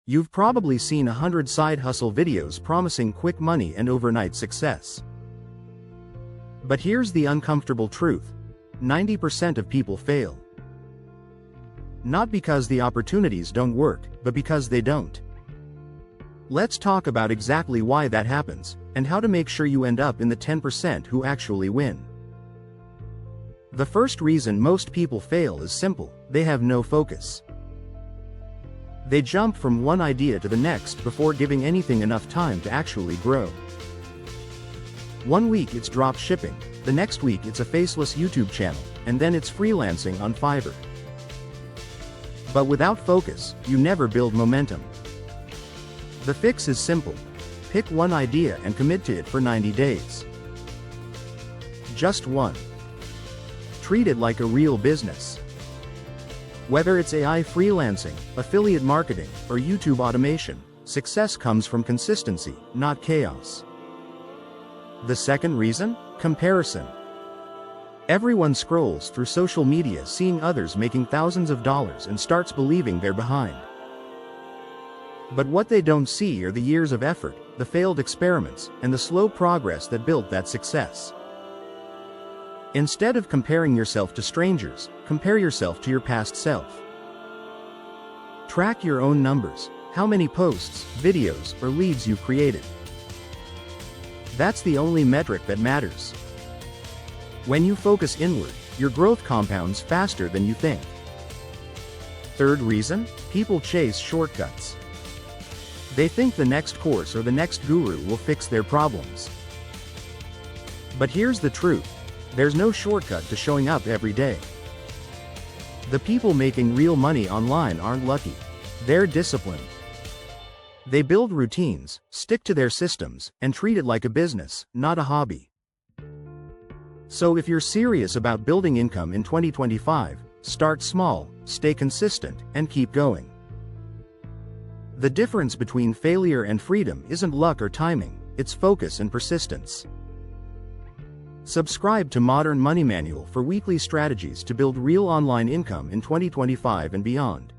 You've probably seen 100 side hustle videos promising quick money and overnight success. But here's the uncomfortable truth. 90% of people fail. Not because the opportunities don't work, but because they don't. Let's talk about exactly why that happens, and how to make sure you end up in the 10% who actually win. The first reason most people fail is simple: they have no focus. They jump from one idea to the next before giving anything enough time to actually grow. One week it's drop shipping, the next week it's a faceless YouTube channel, and then it's freelancing on Fiverr. But without focus, you never build momentum. The fix is simple. Pick one idea and commit to it for 90 days. Just one. Treat it like a real business. Whether it's AI freelancing, affiliate marketing, or YouTube automation, success comes from consistency, not chaos. The second reason? Comparison. Everyone scrolls through social media seeing others making thousands of dollars and starts believing they're behind. But what they don't see are the years of effort, the failed experiments, and the slow progress that built that success. Instead of comparing yourself to strangers, compare yourself to your past self. Track your own numbers, how many posts, videos, or leads you've created. That's the only metric that matters. When you focus inward, your growth compounds faster than you think. Third reason? People chase shortcuts. They think the next course or the next guru will fix their problems. But here's the truth. There's no shortcut to showing up every day. The people making real money online aren't lucky. They're disciplined. They build routines, stick to their systems, and treat it like a business, not a hobby. So if you're serious about building income in 2025, start small, stay consistent, and keep going. The difference between failure and freedom isn't luck or timing, it's focus and persistence. Subscribe to Modern Money Manual for weekly strategies to build real online income in 2025 and beyond.